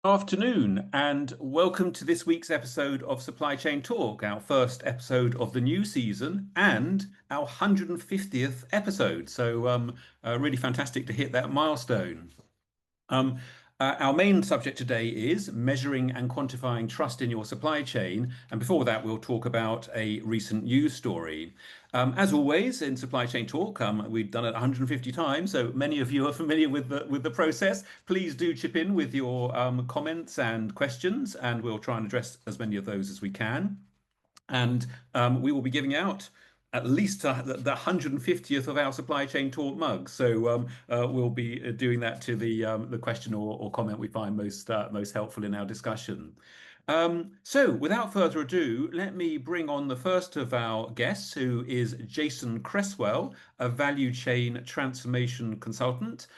Afternoon, and welcome to this week's episode of Supply Chain Talk, our first episode of the new season and our 150th episode. Really fantastic to hit that milestone. Um, our main subject today is measuring and quantifying trust in your supply chain. And before that, we'll talk about a recent news story. As always, in Supply Chain Talk, we've done it 150 times, so many of you are familiar with the process. Please do chip in with your comments and questions, and we'll try and address as many of those as we can. And we will be giving out at least the 150th of our supply chain talk mugs. We'll be doing that to the question or comment we find most helpful in our discussion. So without further ado, let me bring on the first of our guests, who is Jason Cresswell, a value chain transformation consultant.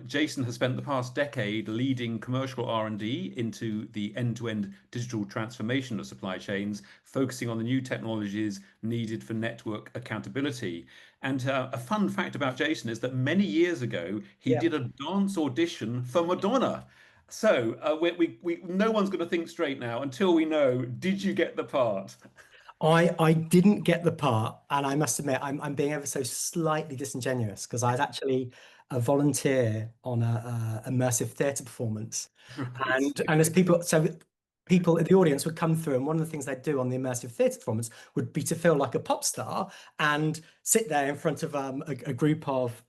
Jason has spent the past decade leading commercial R&D into the end-to-end digital transformation of supply chains, focusing on the new technologies needed for network accountability. And a fun fact about Jason is that many years ago, he Yeah, did a dance audition for Madonna. No one's going to think straight now until we know, did you get the part? I didn't get the part, and I must admit I'm being ever so slightly disingenuous because I was actually a volunteer on a immersive theatre performance, Right. and as people in the audience would come through, and one of the things they'd do on the immersive theatre performance would be to feel like a pop star and sit there in front of a group of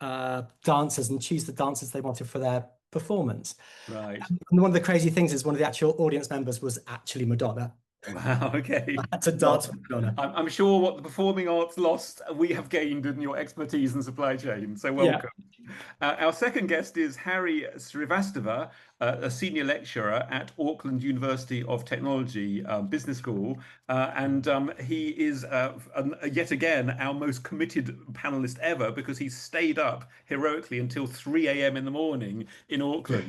dancers and choose the dancers they wanted for their performance. Right. And one of the crazy things is one of the actual audience members was actually Madonna. Wow. I Okay. had to Well, dance with Madonna. I'm sure what the performing arts lost, we have gained in your expertise in supply chain. So Yeah. welcome. Our second guest is Harry Srivastava, a senior lecturer at Auckland University of Technology Business School. And he is yet again our most committed panelist ever because he stayed up heroically until 3 a.m. in the morning in Auckland.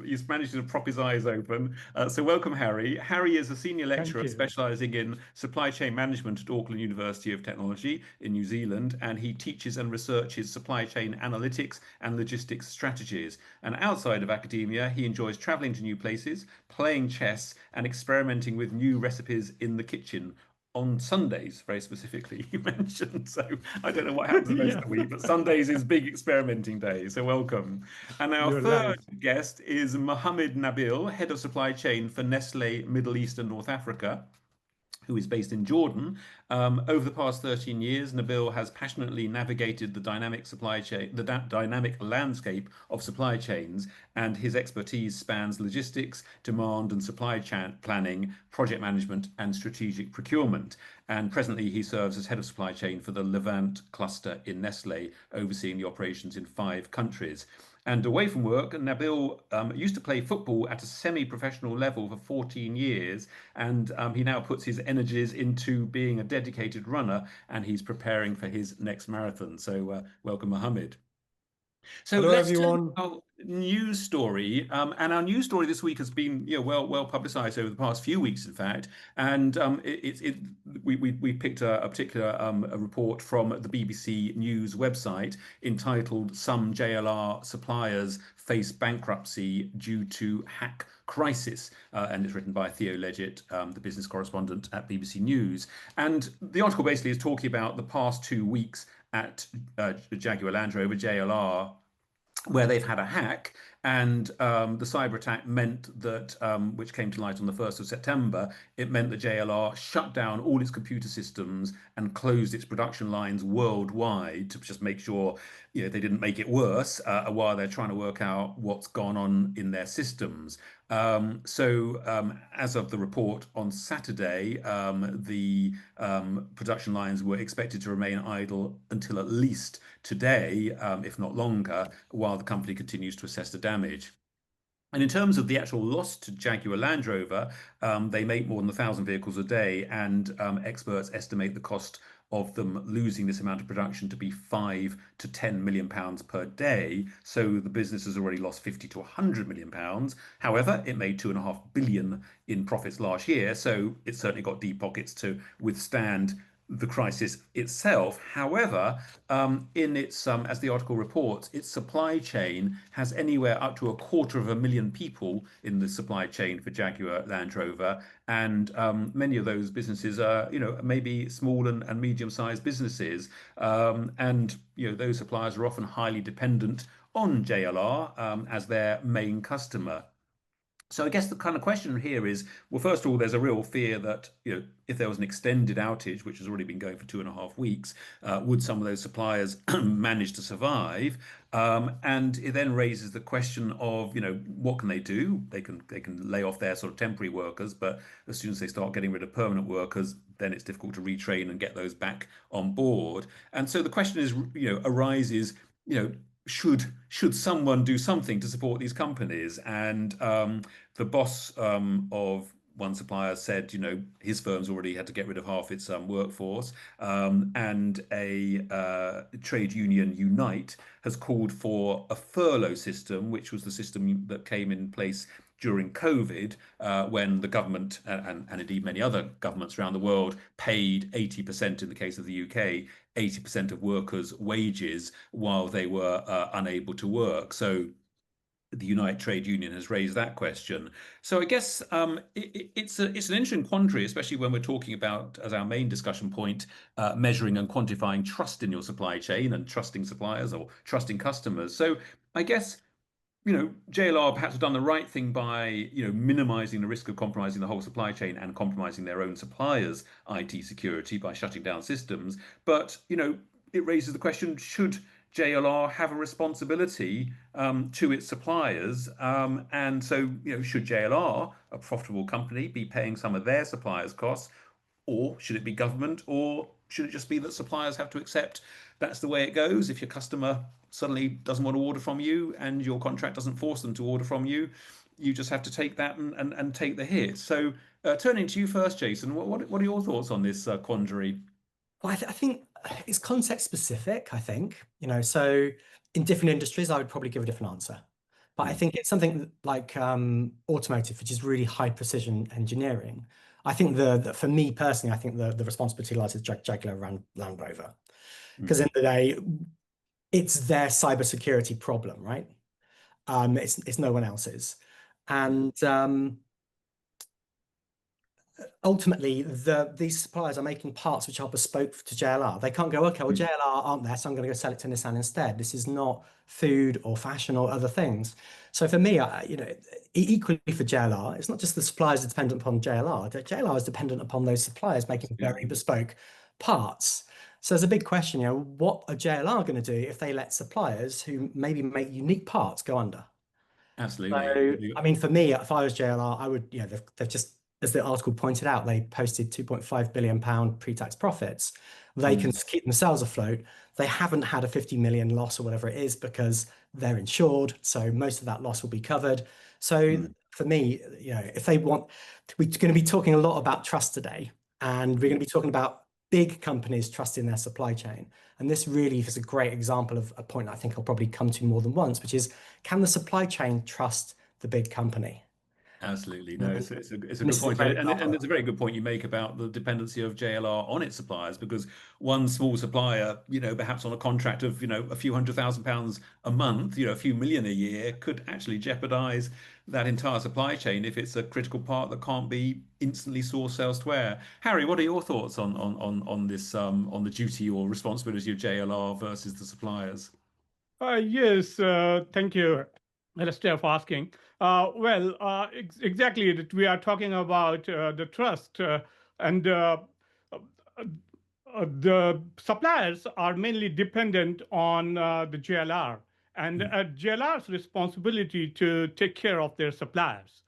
He's managed to prop his eyes open. So welcome, Harry. Harry is a senior Thank lecturer you. specializing in supply chain management at Auckland University of Technology in New Zealand, and he teaches and researches supply chain analytics and logistics strategies. And outside of academia, he enjoys traveling to new places, playing chess, and experimenting with new recipes in the kitchen. On Sundays, very specifically, you mentioned. So I don't know what happens the rest of Yeah, the week, but Sundays is big experimenting day. So welcome. And our you're third allowed. guest is Mohammed Nabil, head of supply chain for Nestle Middle East and North Africa, who is based in Jordan. Over the past 13 years, Nabil has passionately navigated the dynamic supply chain, the dynamic landscape of supply chains, and his expertise spans logistics, demand and supply chain planning, project management, and strategic procurement. And presently, he serves as head of supply chain for the Levant cluster in Nestle, overseeing the operations in 5 countries. And away from work, Nabil used to play football at a semi-professional level for 14 years, and he now puts his energies into being a dedicated runner, and he's preparing for his next marathon. Welcome, Mohammed. So Hello, let's turn to everyone. our news story, and our news story this week has been, well publicised over the past few weeks, in fact. And we picked a particular a report from the BBC News website entitled "Some JLR Suppliers Face Bankruptcy Due to Hack Crisis," and it's written by Theo Leggett, the business correspondent at BBC News. And the article basically is talking about the past 2 weeks at Jaguar Land Rover JLR, where they've had a hack, and the cyber attack meant that, which came to light on the 1st of September, it meant that JLR shut down all its computer systems and closed its production lines worldwide to just make sure, they didn't make it worse while they're trying to work out what's gone on in their systems. As of the report on Saturday, the production lines were expected to remain idle until at least today, if not longer, while the company continues to assess the damage. And in terms of the actual loss to Jaguar Land Rover, they make more than 1,000 vehicles a day, and experts estimate the cost of them losing this amount of production to be 5 to 10 million pounds per day. So the business has already lost 50 to 100 million pounds. However, it made 2.5 billion in profits last year, so it's certainly got deep pockets to withstand the crisis itself. However, in its as the article reports, its supply chain has anywhere up to 250,000 people in the supply chain for Jaguar Land Rover, and many of those businesses are, maybe small and medium-sized businesses, and those suppliers are often highly dependent on JLR as their main customer. So I guess the kind of question here is, well, first of all, there's a real fear that, if there was an extended outage, which has already been going for 2.5 weeks, would some of those suppliers manage to survive? And it then raises the question of, what can they do? They can lay off their sort of temporary workers, but as soon as they start getting rid of permanent workers, then it's difficult to retrain and get those back on board. And so the question is, arises, you know, should someone do something to support these companies? And the boss of one supplier said, his firm's already had to get rid of half its workforce, and a trade union, Unite, has called for a furlough system, which was the system that came in place during COVID, when the government and indeed many other governments around the world paid 80% in the case of the UK, 80% of workers' wages while they were unable to work. So the Unite Trade Union has raised that question. So I guess it's an interesting quandary, especially when we're talking about, as our main discussion point, measuring and quantifying trust in your supply chain and trusting suppliers or trusting customers. So I guess, JLR perhaps have done the right thing by, minimizing the risk of compromising the whole supply chain and compromising their own suppliers' IT security by shutting down systems. But, it raises the question, should JLR have a responsibility to its suppliers? And so, should JLR, a profitable company, be paying some of their suppliers' costs? Or should it be government? Or should it just be that suppliers have to accept that's the way it goes? If your customer suddenly doesn't want to order from you and your contract doesn't force them to order from you, you just have to take that and take the hit. So, turning to you first, Jason, what are your thoughts on this quandary? Well, I think it's context specific, I think, so in different industries, I would probably give a different answer. But I Mm, think it's something like automotive, which is really high precision engineering. I think for me personally, I think the responsibility lies with Jaguar Land Rover. Because mm, in the day, it's their cybersecurity problem, right? It's no one else's. And ultimately these suppliers are making parts which are bespoke to JLR. They can't go, okay, well, mm, JLR aren't there, so I'm going to go sell it to Nissan instead. This is not food or fashion or other things. So for me, equally for JLR, it's not just the suppliers are dependent upon JLR. JLR is dependent upon those suppliers making very absolutely. bespoke parts. So there's a big question, what are JLR going to do if they let suppliers who maybe make unique parts go under? Absolutely. So, I mean, for me, if I was JLR, I would, they've just, as the article pointed out, they posted 2.5 billion pound pre-tax profits. They can Mm, keep themselves afloat. They haven't had a 50 million loss or whatever it is because they're insured. So most of that loss will be covered. So mm, for me, if they want, we're going to be talking a lot about trust today, and we're going to be talking about big companies trusting their supply chain. And this really is a great example of a point I think I'll probably come to more than once, which is, can the supply chain trust the big company? absolutely. No, And it's a good this is a point. great And example. it's a very good point you make about the dependency of JLR on its suppliers, because one small supplier, perhaps on a contract of, a few £100,000 a month, a few million a year, could actually jeopardize that entire supply chain if it's a critical part that can't be instantly sourced elsewhere. Harry, what are your thoughts on this on the duty or responsibility of JLR versus the suppliers? Yes, thank you, Alistair, for asking. Exactly, that we are talking about the trust, and uh, the suppliers are mainly dependent on the JLR, and Mm, JLR's responsibility to take care of their suppliers.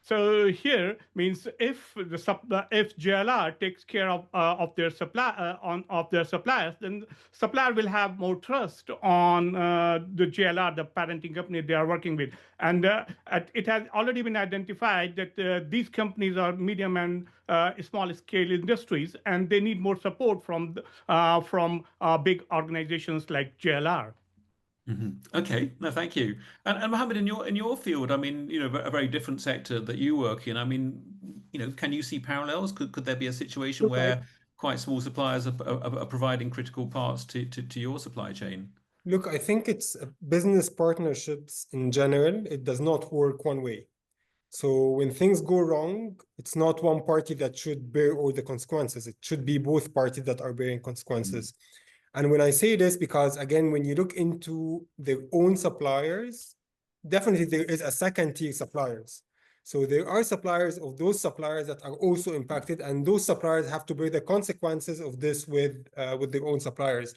So here means if JLR takes care of their supply of their suppliers, then supplier will have more trust on the JLR, the parenting company they are working with, and it has already been identified that these companies are medium and small scale industries, and they need more support from big organizations like JLR. Okay, no, thank you. And Mohammed, in your field, I mean, a very different sector that you work in. I mean, can you see parallels? Could there be a situation Okay. where quite small suppliers are providing critical parts to your supply chain? Look, I think it's business partnerships in general. It does not work one way. So when things go wrong, it's not one party that should bear all the consequences. It should be both parties that are bearing consequences. And when I say this, because again, when you look into their own suppliers, definitely there is a second tier suppliers. So there are suppliers of those suppliers that are also impacted, and those suppliers have to bear the consequences of this with their own suppliers.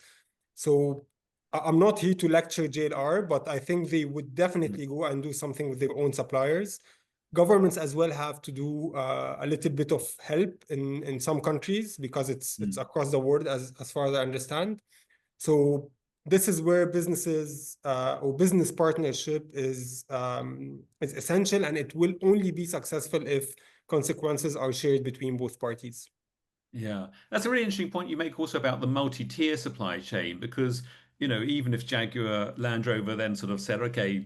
So I'm not here to lecture JLR, but I think they would definitely go and do something with their own suppliers. Governments as well have to do a little bit of help in some countries because it's across the world as far as I understand. So this is where businesses or business partnership is essential, and it will only be successful if consequences are shared between both parties. Yeah, that's a really interesting point you make also about the multi-tier supply chain, because, even if Jaguar Land Rover then sort of said, okay,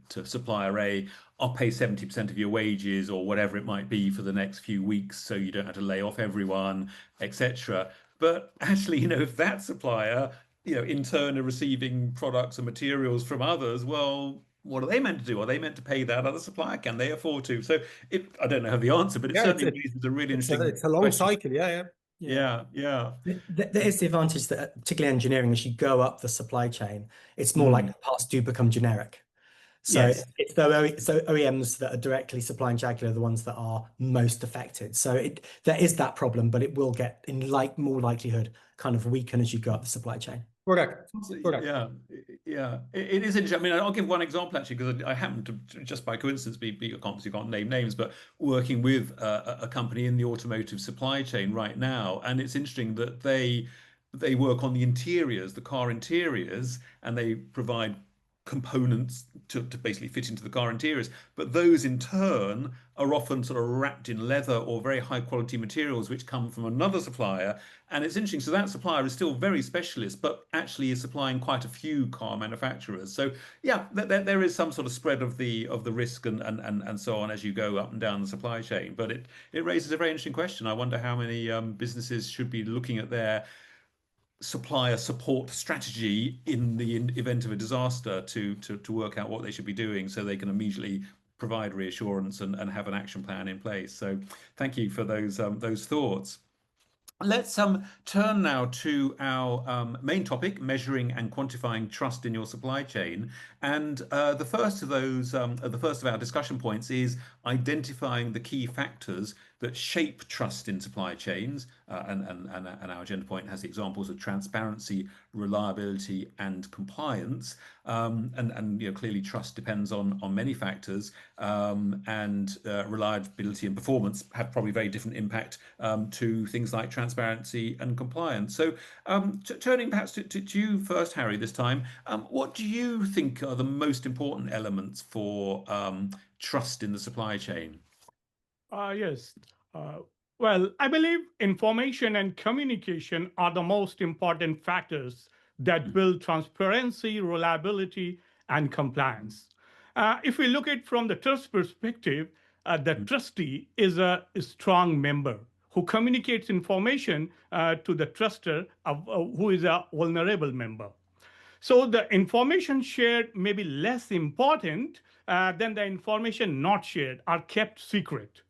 to supplier A, I'll pay 70% of your wages or whatever it might be for the next few weeks so you don't have to lay off everyone, etc. But actually, if that supplier, in turn are receiving products and materials from others, well, what are they meant to do? Are they meant to pay that other supplier? Can they afford to? So I don't know the answer, but it Yeah, certainly raises a really interesting it's a long question. cycle. Yeah. Yeah. There is the advantage that, particularly engineering, as you go up the supply chain, it's more like the parts do become generic. So Yes. it's so OEMs that are directly supplying Jaguar are the ones that are most affected. So there is that problem, but it will get more likelihood kind of weaken as you go up the supply chain. Correct. Yeah. It is interesting. I mean, I'll give one example actually, because I happen to just by coincidence you can't name names, but working with a company in the automotive supply chain right now, and it's interesting that they work on the interiors, the car interiors, and they provide components to basically fit into the car interiors. But those in turn are often sort of wrapped in leather or very high quality materials which come from another supplier. And it's interesting. So that supplier is still very specialist, but actually is supplying quite a few car manufacturers. So yeah, there is some sort of spread of the risk and so on as you go up and down the supply chain. But it raises a very interesting question. I wonder how many businesses should be looking at their supplier support strategy in the event of a disaster to work out what they should be doing so they can immediately provide reassurance and have an action plan in place. So thank you for those thoughts. Let's turn now to our main topic, measuring and quantifying trust in your supply chain. And the first of our discussion points is identifying the key factors that shape trust in supply chains. And our agenda point has examples of transparency, reliability, and compliance. And clearly trust depends on many factors, and reliability and performance have probably very different impact to things like transparency and compliance. So turning perhaps to you first, Harry, this time, what do you think are the most important elements for trust in the supply chain? Yes. Uh, well, I believe information and communication are the most important factors that build transparency, reliability, and compliance. If we look at it from the trust perspective, the trustee is a strong member who communicates information to the truster who is a vulnerable member. So the information shared may be less important than the information not shared or kept secret,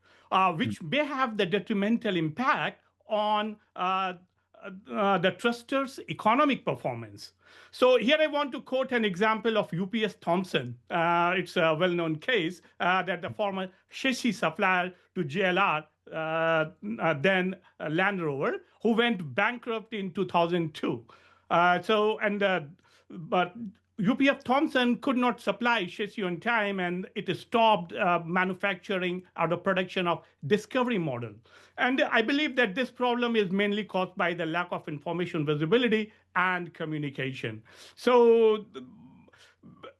which may have the detrimental impact on the truster's economic performance. So here I want to quote an example of UPS Thomson. It's a well-known case that the former chassis supplier to JLR, then Land Rover, who went bankrupt in 2002. But UPF Thomson could not supply chassis on time, and it stopped manufacturing or the production of Discovery model. And I believe that this problem is mainly caused by the lack of information visibility and communication. So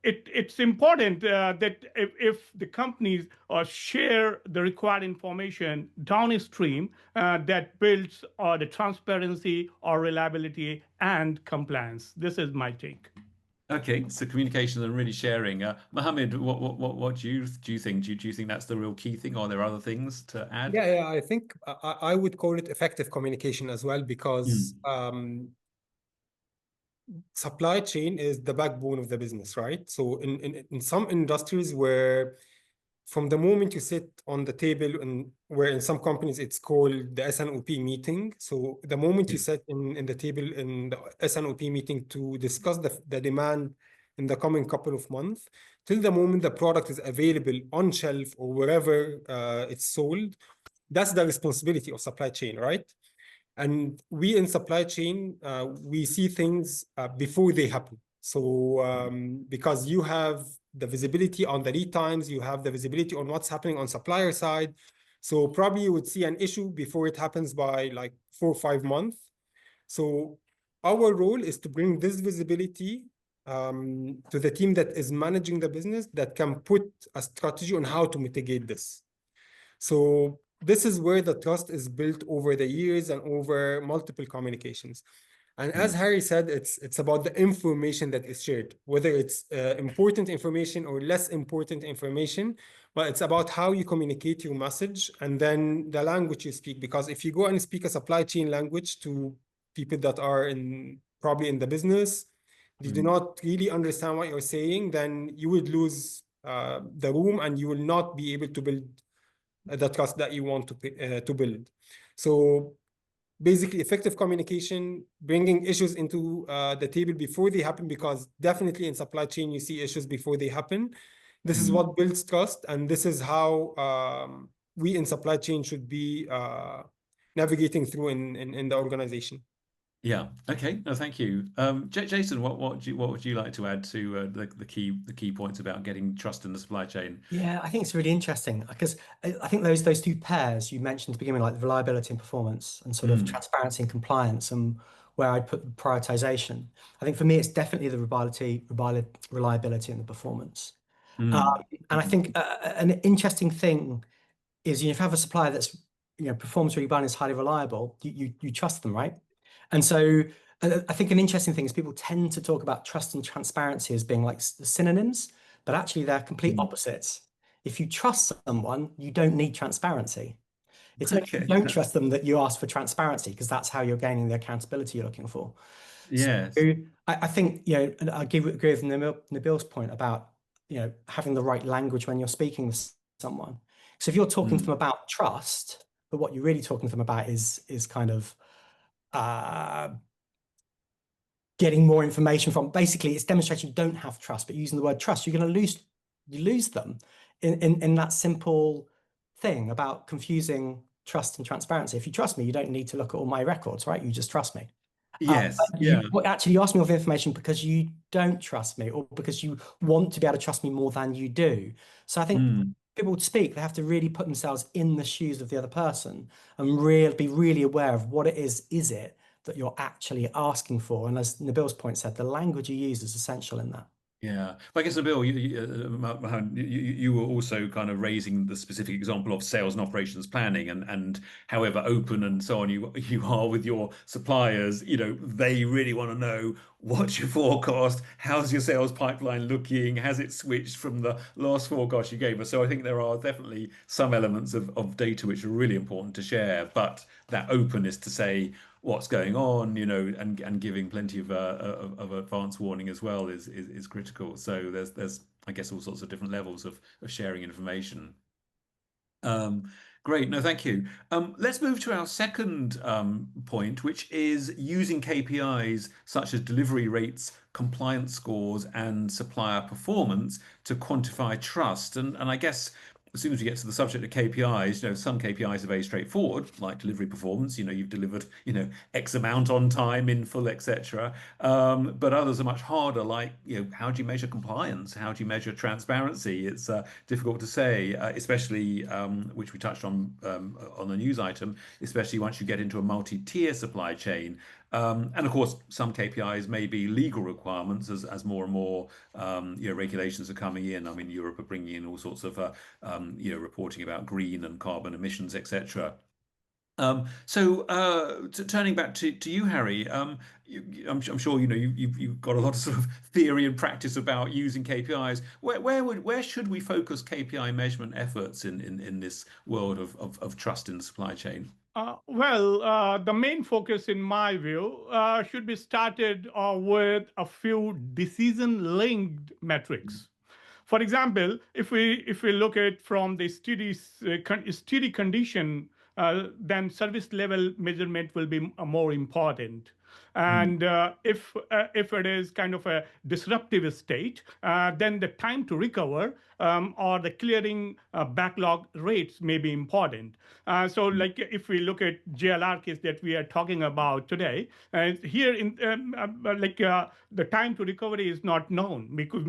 it's important that if the companies share the required information downstream, that builds the transparency or reliability and compliance. This is my take. Okay, so communication and really sharing. Mohammed, what do you think? Do you think that's the real key thing, or are there other things to add? Yeah, I think I would call it effective communication as well, because Mm. supply chain is the backbone of the business, right? So in some industries where from the moment you sit on the table, and where in some companies it's called the SNOP meeting. So the moment you Yeah. sit in the table in the SNOP meeting to discuss the demand in the coming couple of months, till the moment the product is available on shelf or wherever it's sold, that's the responsibility of supply chain, right? And we in supply chain, we see things before they happen. So because you have the visibility on the lead times, you have the visibility on what's happening on supplier side. So probably you would see an issue before it happens by like 4 or 5 months. So our role is to bring this visibility to the team that is managing the business, that can put a strategy on how to mitigate this. So this is where the trust is built over the years and over multiple communications. And as Mm. Harry said, it's about the information that is shared, whether it's important information or less important information, but it's about how you communicate your message and then the language you speak. Because if you go and speak a supply chain language to people that are in probably in the business, they do Mm. not really understand what you're saying, then you would lose the room and you will not be able to build the trust that you want to build. So basically, effective communication, bringing issues into the table before they happen, because definitely in supply chain you see issues before they happen. This is Mm. what builds trust, and this is how we in supply chain should be navigating through in the organization. Yeah. Okay. No, thank you. Jason, what would you like to add to the key points about getting trust in the supply chain? Yeah, I think it's really interesting because I think those two pairs you mentioned at the beginning, like the reliability and performance and sort of Mm. transparency and compliance, and where I'd put the prioritization. I think for me, it's definitely the reliability and the performance. Um, Mm. and I think an interesting thing is, if you have a supplier that's performs really well and is highly reliable, you trust them, right? And so I think an interesting thing is people tend to talk about trust and transparency as being like synonyms, but actually they're complete Mm. opposites. If you trust someone, you don't need transparency. It's only if you Okay. don't trust them that you ask for transparency, because that's how you're gaining the accountability you're looking for. So Yes. I think, and I agree with Nabil's point about, having the right language when you're speaking with someone. So if you're talking to Mm. them about trust, but what you're really talking to them about is kind of uh, getting more information from, basically it's demonstrating you don't have trust, but using the word trust, you're going to lose them in that simple thing about confusing trust and transparency. If you trust me, you don't need to look at all my records, right? You just trust me. Yes. Yeah. Actually, you ask me all the information because you don't trust me, or because you want to be able to trust me more than you do. So I think Mm. people speak, they have to really put themselves in the shoes of the other person and really be really aware of what it is it that you're actually asking for. And as Nabil's point said, the language you use is essential in that. Yeah, but I guess, Bill, you were also kind of raising the specific example of sales and operations planning, and however open and so on you are with your suppliers, they really want to know what's your forecast, how's your sales pipeline looking, has it switched from the last forecast you gave us? So I think there are definitely some elements of data which are really important to share, but that openness to say what's going on, and giving plenty of advance warning as well is critical. So there's I guess all sorts of different levels of sharing information. Um, Great. No, thank you. Let's move to our second point, which is using KPIs such as delivery rates, compliance scores, and supplier performance to quantify trust. And I guess as soon as we get to the subject of KPIs, some KPIs are very straightforward, like delivery performance. You've delivered, X amount on time, in full, etc. But others are much harder, like, how do you measure compliance? How do you measure transparency? It's difficult to say, especially which we touched on the news item, especially once you get into a multi-tier supply chain. And of course, some KPIs may be legal requirements as more and more regulations are coming in. I mean, Europe are bringing in all sorts of reporting about green and carbon emissions, etc. Turning back to you, Harry, I'm sure you know you've got a lot of sort of theory and practice about using KPIs. Where should we focus KPI measurement efforts in this world of trust in the supply chain? The main focus, in my view, should be started with a few decision-linked metrics. For example, if we look at from the steady condition, then service level measurement will be more important. And if it is kind of a disruptive state, then the time to recover or the clearing backlog rates may be important. So, like if we look at JLR case that we are talking about today, here in the time to recovery is not known because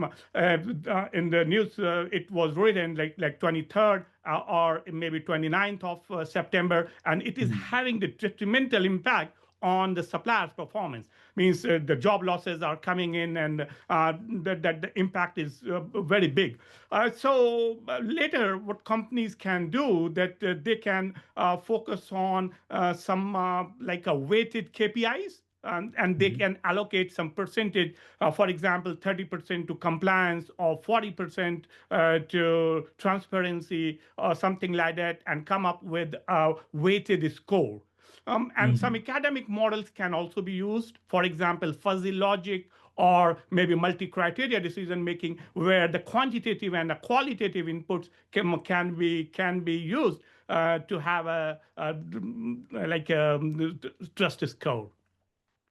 in the news it was written like 23rd or maybe 29th of September, and it is having the detrimental impact on the supplier's performance. Means the job losses are coming in, and that the impact is very big. Later, what companies can do that they can focus on some like a weighted KPIs. And they can allocate some percentage, for example, 30% to compliance or 40% to transparency or something like that, and come up with a weighted score. And some academic models can also be used, for example, fuzzy logic or maybe multi-criteria decision making, where the quantitative and the qualitative inputs can be used to have a trust score.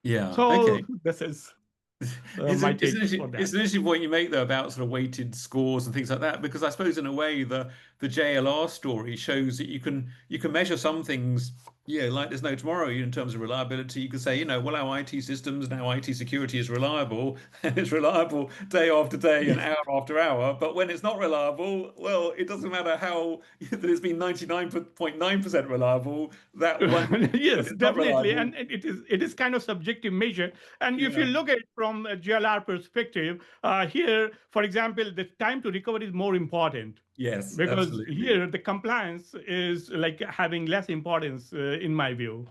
Yeah. So Okay. this is It's my an, it's take an interesting, for that. it's an interesting point you make though about sort of weighted scores and things like that, because I suppose in a way the JLR story shows that you can measure some things, yeah, like there's no tomorrow in terms of reliability. You can say, you know, well, our IT systems and our IT security is reliable, and it's reliable day after day and hour after hour. But when it's not reliable, well, it doesn't matter how that it's been 99.9% reliable. That one Yes, when it's not definitely, reliable. and it is kind of subjective measure. And if you Yeah. look at it from a GLR perspective, here, for example, the time to recover is more important Yes, because absolutely. here the compliance is like having less importance, in my view.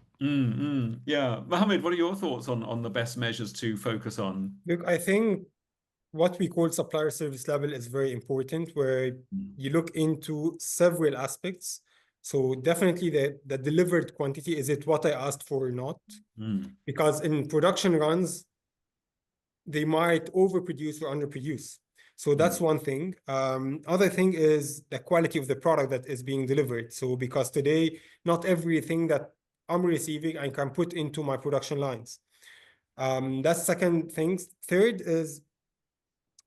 Yeah. Mohammed, what are your thoughts on the best measures to focus on? Look, I think what we call supplier service level is very important, where you look into several aspects. So definitely the delivered quantity, is it what I asked for or not? Mm, Because in production runs, they might overproduce or underproduce. So that's mm, one thing. Other thing is the quality of the product that is being delivered. So because today, not everything that I'm receiving, I can put into my production lines. That's second thing. Third is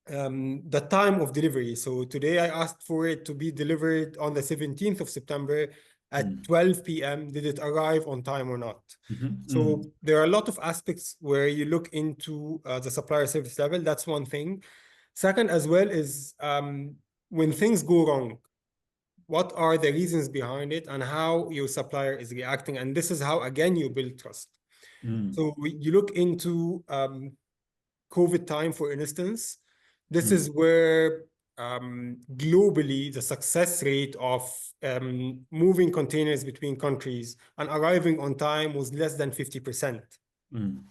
the time of delivery. So today I asked for it to be delivered on the 17th of September at 12 p.m. Did it arrive on time or not? So there are a lot of aspects where you look into the supplier service level. That's one thing. Second as well is when things go wrong, what are the reasons behind it and how your supplier is reacting? And this is how, again, you build trust. So you look into COVID time, for instance. This is where globally the success rate of moving containers between countries and arriving on time was less than 50%.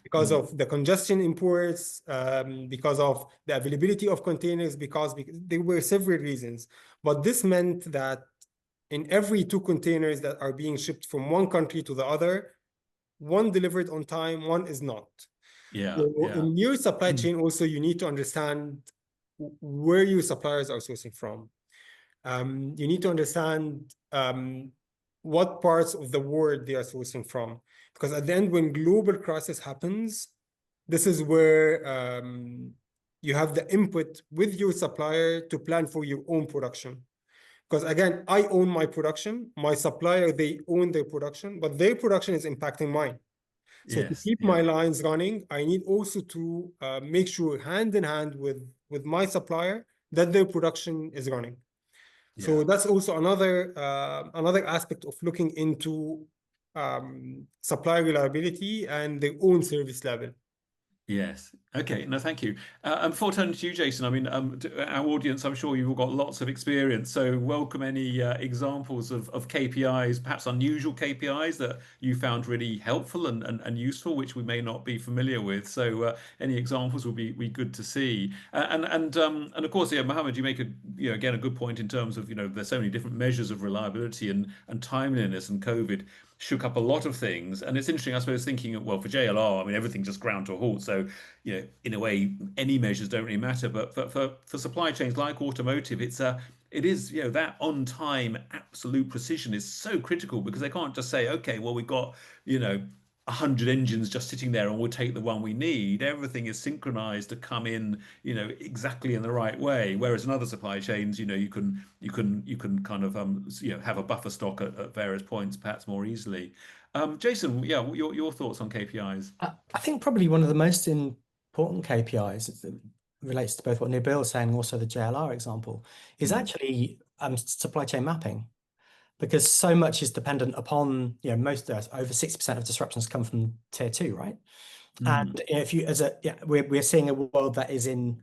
Because of the congestion in ports, because of the availability of containers, because there were several reasons. But this meant that in every 2 containers that are being shipped from one country to the other, one delivered on time, one is not. Yeah, So yeah. in your supply chain, also, you need to understand where your suppliers are sourcing from. You need to understand what parts of the world they are sourcing from. Because at the end, when global crisis happens, this is where you have the input with your supplier to plan for your own production. Because again, I own my production, my supplier, they own their production, but their production is impacting mine. So to Yes, keep yeah. my lines running, I need also to make sure hand in hand with my supplier that their production is running. So Yeah. that's also another aspect of looking into supply reliability and their own service level. Yes. Okay. No, thank you. And before turning to you, Jason, I mean, our audience, I'm sure you've all got lots of experience. So welcome any examples of KPIs, perhaps unusual KPIs that you found really helpful and useful, which we may not be familiar with. So any examples would be good to see. And of course, yeah, Mohammed, you make again a good point in terms of there's so many different measures of reliability and timeliness, and COVID shook up a lot of things. And it's interesting, I suppose, thinking, well, for JLR, I mean, everything just ground to a halt. So, in a way, any measures don't really matter. But for supply chains like automotive, it is, that on time, absolute precision is so critical, because they can't just say, okay, well, we've got, 100 engines just sitting there and we'll take the one we need. Everything is synchronized to come in, exactly in the right way. Whereas in other supply chains, you can kind of have a buffer stock at various points, perhaps more easily. Jason, yeah, your thoughts on KPIs? I think probably one of the most important KPIs that relates to both what Nabil was saying and also the JLR example is actually supply chain mapping, because so much is dependent upon, most over 60% of disruptions come from tier 2, right? And if you, we're seeing a world that is in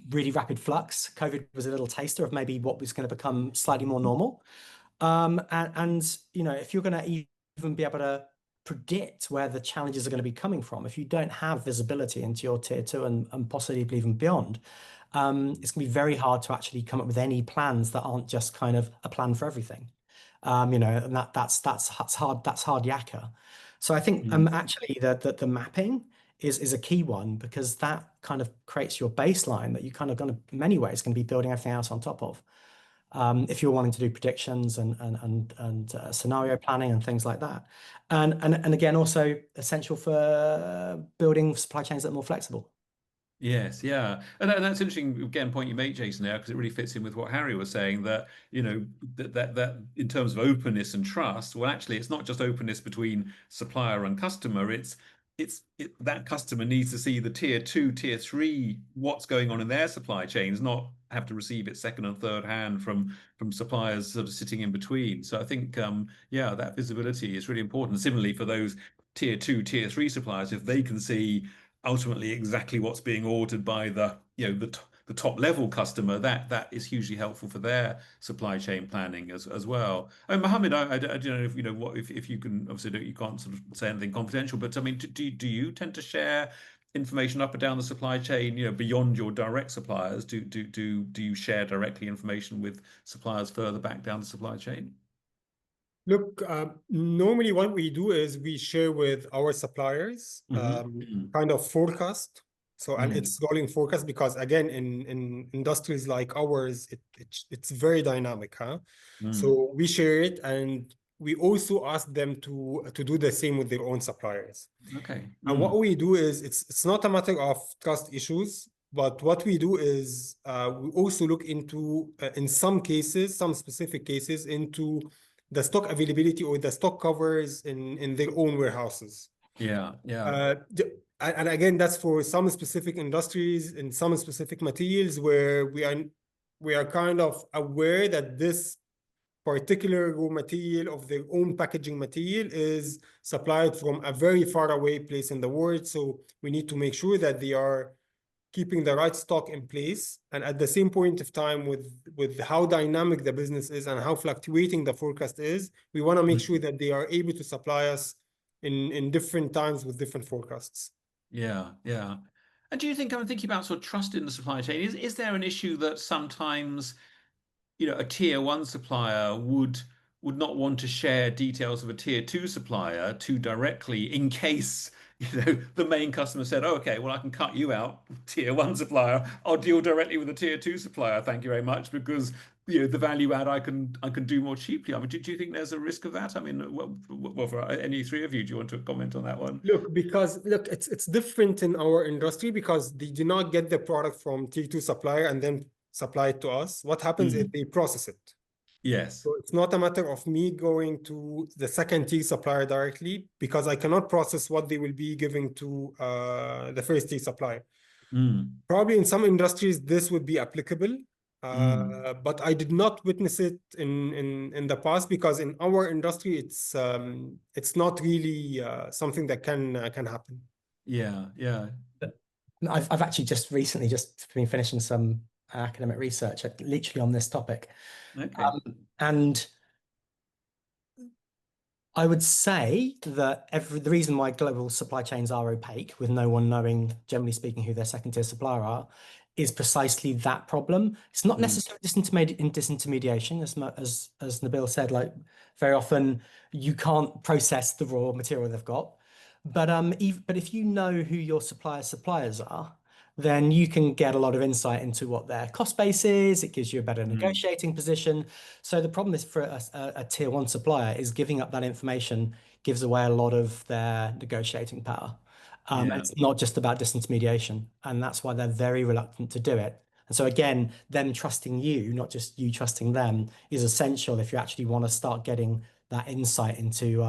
really rapid flux. COVID was a little taster of maybe what was going to become slightly more normal. And if you're going to even be able to predict where the challenges are going to be coming from, if you don't have visibility into your tier 2 and possibly even beyond, it's going to be very hard to actually come up with any plans that aren't just kind of a plan for everything. And that's hard. That's hard yakka. So I think actually the mapping is a key one, because that kind of creates your baseline that you kind of going to, in many ways, going to be building everything else on top of. If you're wanting to do predictions and scenario planning and things like that, and again, also essential for building supply chains that are more flexible. Yes, yeah, and that's interesting. Again, point you make, Jason, there, because it really fits in with what Harry was saying, that that in terms of openness and trust. Well, actually, it's not just openness between supplier and customer. That customer needs to see the tier 2, tier 3, what's going on in their supply chains, not have to receive it second and third hand from suppliers sort of sitting in between. So I think yeah, that visibility is really important. Similarly, for those tier 2, tier 3 suppliers, if they can see ultimately exactly what's being ordered by the top level customer, that is hugely helpful for their supply chain planning as well. And Mohammed, I don't know if if you can, obviously you can't sort of say anything confidential, but I mean, do you tend to share information up and down the supply chain, beyond your direct suppliers? Do you share directly information with suppliers further back down the supply chain? Look, normally what we do is we share with our suppliers kind of forecast. So, and it's rolling forecast, because again, in industries like ours, it's very dynamic, huh? So we share it, and we also ask them to do the same with their own suppliers. Okay. And what we do is, it's not a matter of trust issues, but what we do is we also look into, in some cases, some specific cases, into the stock availability or the stock covers in their own warehouses. Yeah, yeah. And again, that's for some specific industries and some specific materials where we are kind of aware that this particular raw material of their own packaging material is supplied from a very far away place in the world. So we need to make sure that they are keeping the right stock in place. And at the same point of time, with how dynamic the business is and how fluctuating the forecast is, we want to make sure that they are able to supply us in different times with different forecasts. Yeah, yeah. And do you think, I'm thinking about sort of trust in the supply chain, is there an issue that sometimes, a tier 1 supplier would not want to share details of a tier 2 supplier too directly, in case, the main customer said, oh, okay, well, I can cut you out, tier 1 supplier. I'll deal directly with the tier 2 supplier. Thank you very much, because the value add I can do more cheaply. I mean, do you think there's a risk of that? I mean, well, for any three of you, do you want to comment on that one? Look, it's different in our industry, because they do not get the product from tier 2 supplier and then supply it to us. What happens is they process it. Yes. So it's not a matter of me going to the second tier supplier directly, because I cannot process what they will be giving to the first tier supplier. Probably in some industries this would be applicable, but I did not witness it in the past, because in our industry it's not really something that can happen. Yeah, yeah. I've actually just recently just been finishing some academic research literally on this topic. Okay. And I would say that the reason why global supply chains are opaque, with no one knowing, generally speaking, who their second tier supplier are, is precisely that problem. It's not Mm, necessarily disintermediation, as Nabil said. Like very often, you can't process the raw material they've got, but if you know who your suppliers are, then you can get a lot of insight into what their cost base is. It gives you a better mm, negotiating position. So the problem is for a tier one supplier is giving up that information gives away a lot of their negotiating power. yeah. It's not just about disintermediation, and that's why they're very reluctant to do it. And so again, them trusting you, not just you trusting them, is essential if you actually want to start getting that insight into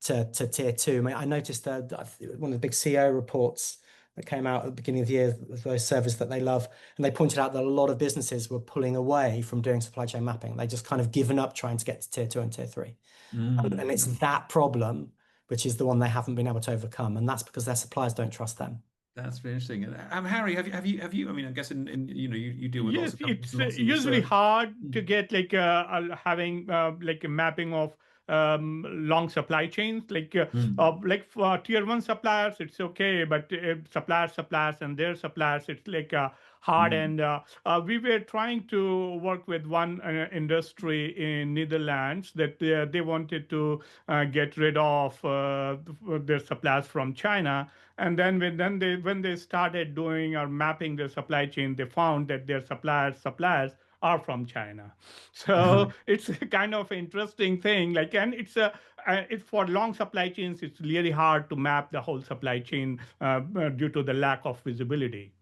to tier two. I mean, I noticed that one of the big CEO reports that came out at the beginning of the year, those surveys that they love, and they pointed out that a lot of businesses were pulling away from doing supply chain mapping. They just kind of given up trying to get to tier two and tier three. And it's that problem, which is the one they haven't been able to overcome. And that's because their suppliers don't trust them. That's very interesting. And Harry, have you? I mean, I guess in you deal with lots Yes, of companies and it's lots of usually research. hard to Mm, get like having like a mapping of long supply chains. mm, Like for tier one suppliers, it's okay, but suppliers, and their suppliers, it's like hard. mm, And we were trying to work with one industry in Netherlands that they wanted to get rid of their suppliers from China. And then when they started doing or mapping their supply chain, they found that their suppliers are from China. So it's a kind of interesting thing. Like, and it's for long supply chains. It's really hard to map the whole supply chain due to the lack of visibility.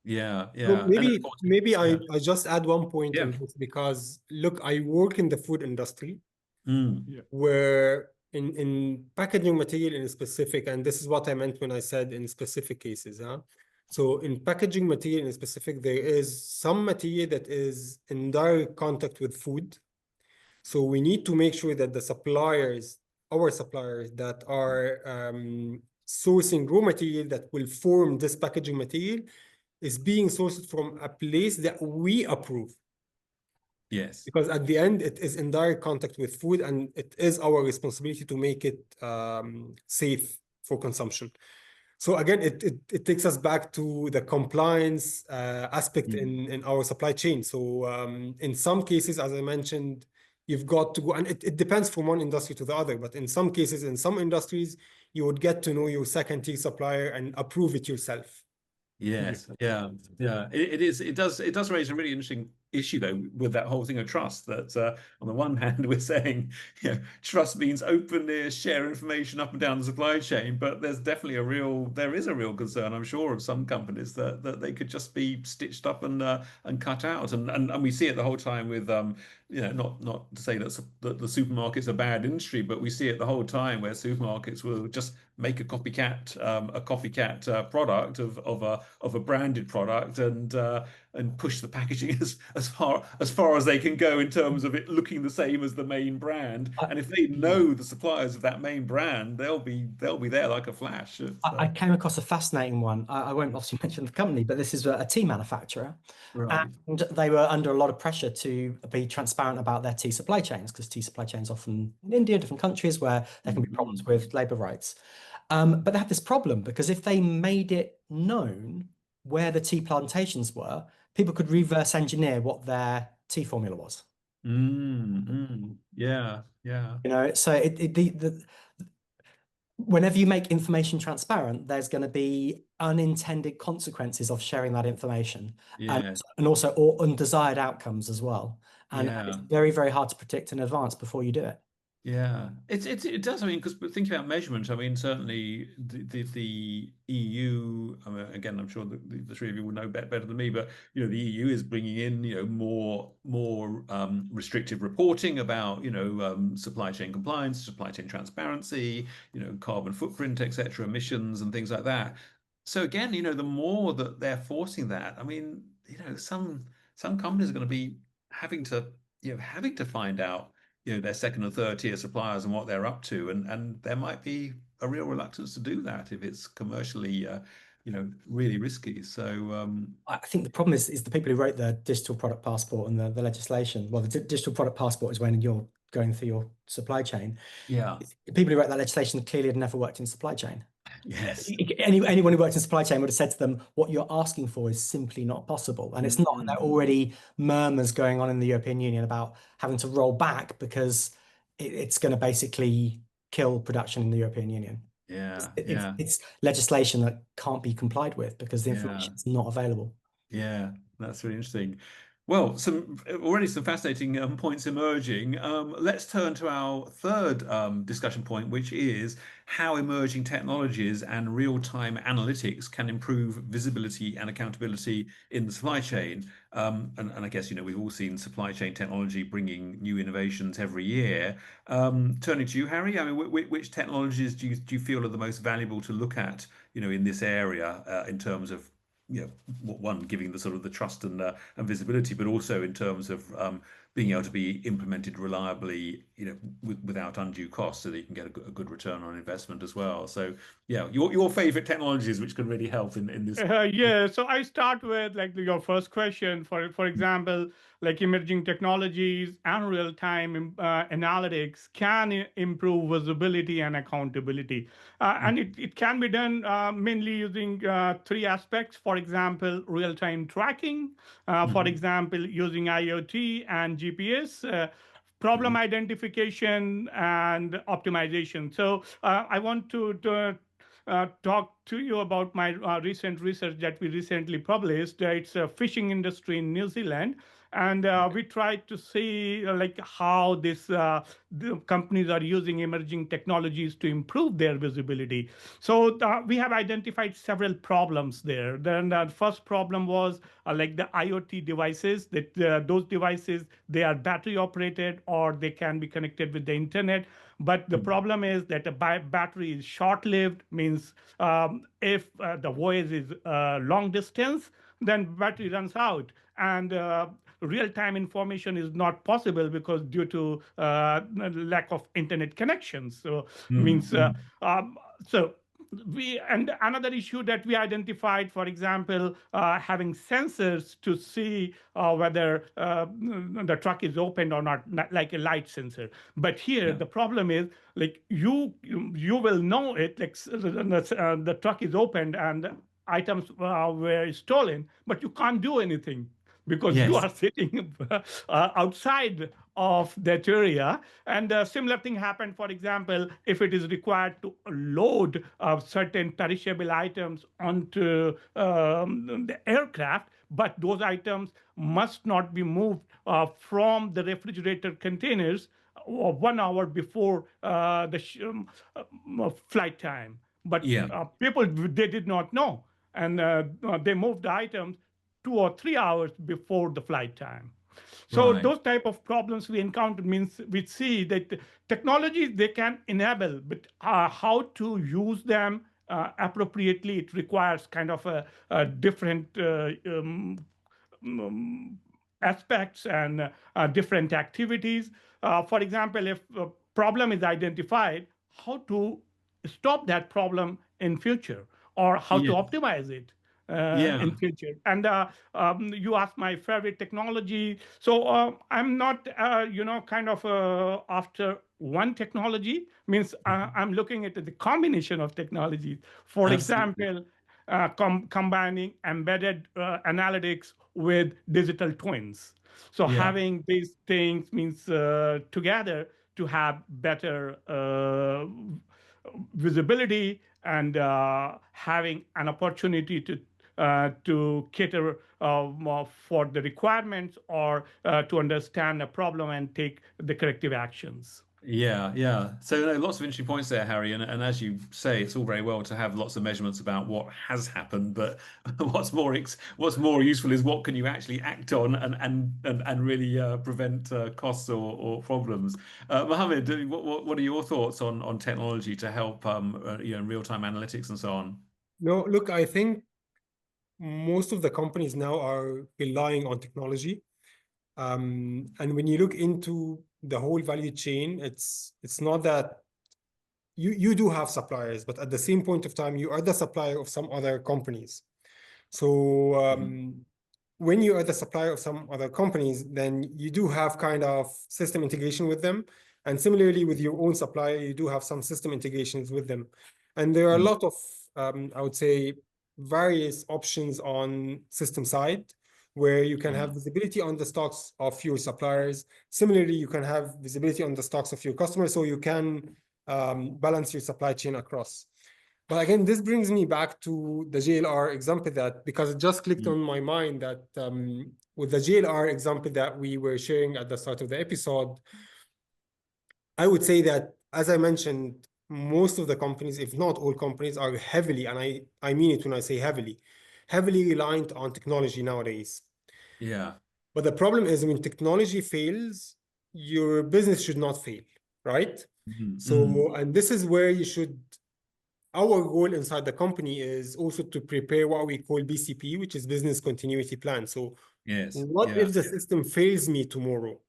yeah, So yeah. And of maybe course, maybe yeah, I just add one point yeah. on this because look, I work in the food industry Mm, Yeah. where in packaging material in specific, and this is what I meant when I said in specific cases, huh? So in packaging material in specific, there is some material that is in direct contact with food. So we need to make sure that the suppliers, our suppliers that are sourcing raw material that will form this packaging material is being sourced from a place that we approve. yes. Because at the end, it is in direct contact with food, and it is our responsibility to make it safe for consumption. So again, it takes us back to the compliance aspect Mm, in our supply chain. So in some cases, as I mentioned, you've got to go, and it depends from one industry to the other. But in some cases, in some industries, you would get to know your second tier supplier and approve it yourself. Yeah. yes. Yeah. Yeah. It is. It does raise a really interesting issue though with that whole thing of trust. That on the one hand we're saying, trust means openness, share information up and down the supply chain, but there is a real concern, I'm sure, of some companies that they could just be stitched up and cut out, and we see it the whole time with not to say that the supermarket's a bad industry, but we see it the whole time where supermarkets will just make a copycat product of a branded product and push the packaging as far as they can go in terms of it looking the same as the main brand. I, And if they know the suppliers of that main brand, they'll be there like a flash. I came across a fascinating one. I won't obviously mention the company, but this is a tea manufacturer. Right. And they were under a lot of pressure to be transparent about their tea supply chains, because tea supply chains often in India, different countries where there can be problems Mm. with labor rights. But they had this problem because if they made it known where the tea plantations were, people could reverse engineer what their tea formula was. Yeah, yeah, So whenever you make information transparent, there's going to be unintended consequences of sharing that information, and yeah, and also or undesired outcomes as well. And it's yeah. very, very hard to predict in advance before you do it. Yeah, it does. I mean, because thinking about measurement, I mean, certainly the EU. I mean, again, I'm sure the three of you will know better than me, but the EU is bringing in more restrictive reporting about supply chain compliance, supply chain transparency, carbon footprint, etc., emissions and things like that. So again, the more that they're forcing that, I mean, some companies are going to be having to having to find out their second and third tier suppliers and what they're up to, and there might be a real reluctance to do that if it's commercially, really risky. So I think the problem is the people who wrote the digital product passport and the legislation. Well, the digital product passport is when you're going through your supply chain. yeah, The people who wrote that legislation clearly had never worked in supply chain. yes, Anyone who worked in supply chain would have said to them, what you're asking for is simply not possible. And it's not. And there are already murmurs going on in the European Union about having to roll back because it's going to basically kill production in the European Union. yeah. It's legislation that can't be complied with because the Yeah. information is not available. Yeah, that's really interesting. Well, already some fascinating points emerging. Let's turn to our third discussion point, which is how emerging technologies and real-time analytics can improve visibility and accountability in the supply chain. And I guess, we've all seen supply chain technology bringing new innovations every year. Turning to you, Harry, I mean, which technologies do you feel are the most valuable to look at, in this area in terms of one, giving the sort of the trust and visibility, but also in terms of being able to be implemented reliably, without undue cost, so that you can get a good return on investment as well. So, yeah, your favorite technologies which can really help in this. Yeah, so I start with like your first question. For example, like emerging technologies and real-time analytics can improve visibility and accountability, and it can be done mainly using three aspects. For example, real-time tracking. For example, using IoT and GPS. Problem identification and optimization. So I want to talk to you about my recent research that we recently published. It's a fishing industry in New Zealand. And we tried to see like how the companies are using emerging technologies to improve their visibility. So we have identified several problems there. Then the first problem was like the IoT devices, that those devices, they are battery operated or they can be connected with the internet. But the problem is that the battery is short-lived, means if the voyage is long distance, then battery runs out. And real-time information is not possible because due to lack of internet connections. So means so and another issue that we identified, for example, having sensors to see whether the truck is opened or not, like a light sensor. But here the problem is like you will know it, like the truck is opened and items were stolen, but you can't do anything because you are sitting outside of that area. And a similar thing happened, for example, if it is required to load certain perishable items onto the aircraft, but those items must not be moved from the refrigerator containers 1 hour before the flight time. But people, they did not know. And they moved the items 2 or 3 hours before the flight time. So those type of problems we encounter means we see that technologies, they can enable, but how to use them appropriately, it requires kind of a different aspects and different activities. For example, if a problem is identified, how to stop that problem in future or how to optimize it in future. And you asked my favorite technology. So I'm not, kind of after one technology, means I'm looking at the combination of technologies. For example, combining embedded analytics with digital twins. So having these things means together to have better visibility and having an opportunity to cater for the requirements or to understand a problem and take the corrective actions. Yeah. So lots of interesting points there, Harry. And as you say, it's all very well to have lots of measurements about what has happened, but what's more useful is what can you actually act on and really prevent costs or problems. Mohammed, what are your thoughts on technology to help real-time analytics and so on? No, look, I think most of the companies now are relying on technology. And when you look into the whole value chain, it's not that you do have suppliers, but at the same point of time, you are the supplier of some other companies. So when you are the supplier of some other companies, then you do have kind of system integration with them. And similarly with your own supplier, you do have some system integrations with them. And there are a lot of, I would say, various options on system side where you can have visibility on the stocks of your suppliers. Similarly, you can have visibility on the stocks of your customers, so you can balance your supply chain across. But again, this brings me back to the JLR example that, because it just clicked on my mind that with the JLR example that we were sharing at the start of the episode, I would say that, as I mentioned, most of the companies, if not all companies, are heavily, and I mean it when I say heavily reliant on technology nowadays. Yeah. But the problem is when technology fails, your business should not fail, right? So, and this is where you should, our goal inside the company is also to prepare what we call BCP, which is business continuity plan. So what if the system fails me tomorrow?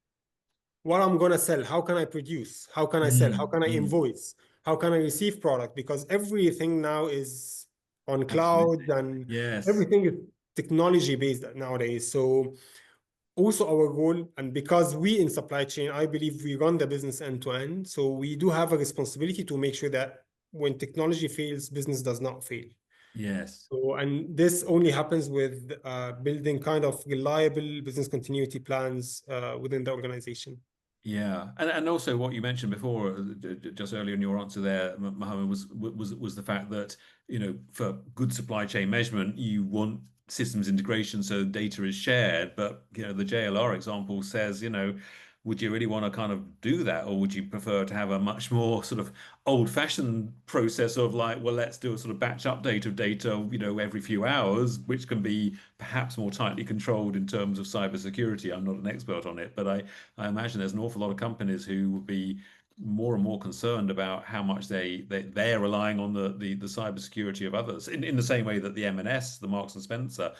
What I'm going to sell? How can I produce? How can I sell? How can I invoice? How can I receive product? Because everything now is on cloud and everything is technology based nowadays. So also our goal, and because we in supply chain, I believe we run the business end to end. So we do have a responsibility to make sure that when technology fails, business does not fail. Yes. So, and this only happens with building kind of reliable business continuity plans within the organization. Yeah, and also what you mentioned before, just earlier in your answer there, Mohammed, was the fact that, you know, for good supply chain measurement, you want systems integration so data is shared. But, you know, the JLR example says, you know, would you really want to kind of do that, or would you prefer to have a much more sort of old-fashioned process of like, well, let's do a sort of batch update of data, you know, every few hours, which can be perhaps more tightly controlled in terms of cybersecurity. I'm not an expert on it, but I imagine there's an awful lot of companies who would be more and more concerned about how much they're relying on the cybersecurity of others in the same way that the M&S, the Marks and Spencer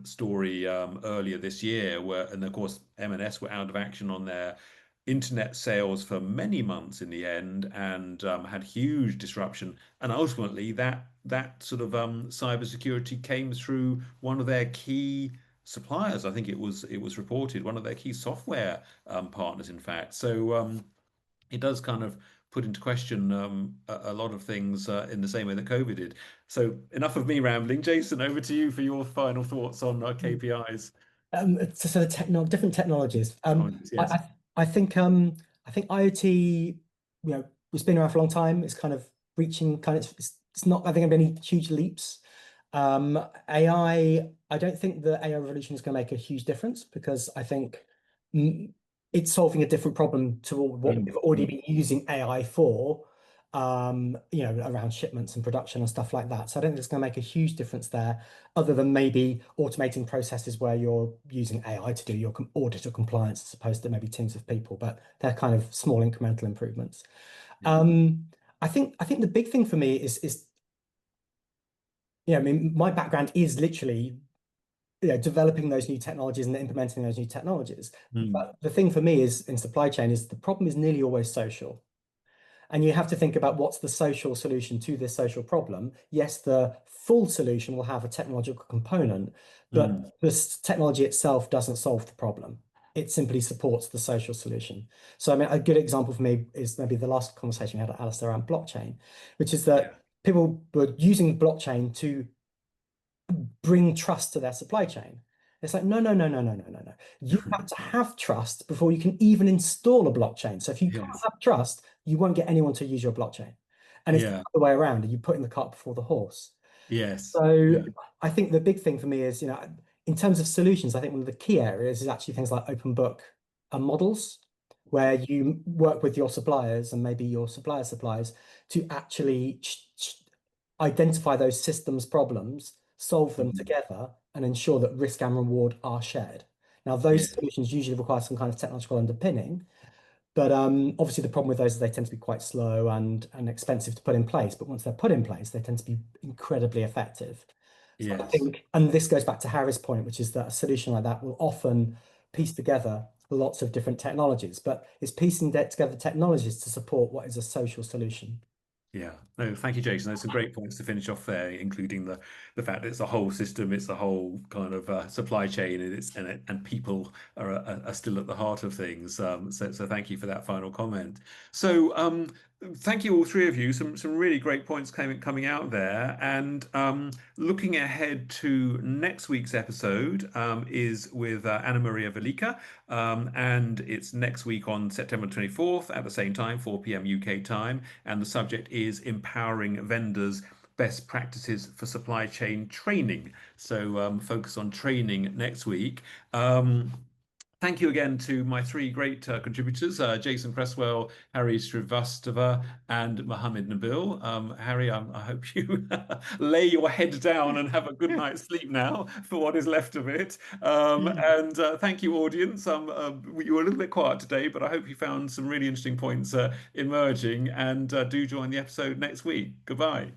story earlier this year, where, and of course M&S were out of action on their internet sales for many months in the end, and had huge disruption. And ultimately, that sort of cybersecurity came through one of their key suppliers. I think it was reported one of their key software partners, in fact. So it does kind of put into question a lot of things in the same way that COVID did. So enough of me rambling. Jason, over to you for your final thoughts on our KPIs. So the different technologies. Yes. I think IoT, you know, it's been around for a long time. It's kind of reaching it's not, I think, any huge leaps. AI, I don't think the AI revolution is going to make a huge difference, because I think it's solving a different problem to what we've already been using AI for, you know, around shipments and production and stuff like that. So I don't think it's going to make a huge difference there, other than maybe automating processes where you're using AI to do your audit or compliance as opposed to maybe teams of people, but they're kind of small incremental improvements. I think the big thing for me is yeah, I mean, my background is literally, you know, developing those new technologies and implementing those new technologies. But the thing for me is in supply chain is the problem is nearly always social. And you have to think about what's the social solution to this social problem. Yes, the full solution will have a technological component, but this technology itself doesn't solve the problem. It simply supports the social solution. So I mean, a good example for me is maybe the last conversation we had at Alistair around blockchain, which is that people were using blockchain to bring trust to their supply chain. It's like, no. You have to have trust before you can even install a blockchain. So if you can't have trust, you won't get anyone to use your blockchain. And it's the other way around, and you put in the cart before the horse. Yes. So I think the big thing for me is, you know, in terms of solutions, I think one of the key areas is actually things like open book models, where you work with your suppliers and maybe your suppliers to actually identify those systems problems, solve them together, and ensure that risk and reward are shared. Now, those solutions usually require some kind of technological underpinning, but obviously the problem with those is they tend to be quite slow and expensive to put in place. But once they're put in place, they tend to be incredibly effective. So I think, and this goes back to Harry's point, which is that a solution like that will often piece together lots of different technologies, but it's piecing together technologies to support what is a social solution. Yeah, no, thank you, Jason. Those are some great points to finish off there, including the fact that it's a whole system, it's a whole kind of supply chain, and and people are still at the heart of things. So thank you for that final comment. So thank you all three of you. Some really great points coming out there, and looking ahead to next week's episode is with Anna Maria Velika, and it's next week on September 24th at the same time, 4 p.m. UK time, and the subject is empowering vendors best practices for supply chain training. So focus on training next week. Thank you again to my three great contributors, Jason Cresswell, Harry Srivastava, and Mohammed Nabil. Harry, I hope you lay your head down and have a good night's sleep now for what is left of it. And thank you, audience. You were a little bit quiet today, but I hope you found some really interesting points emerging, and do join the episode next week. Goodbye.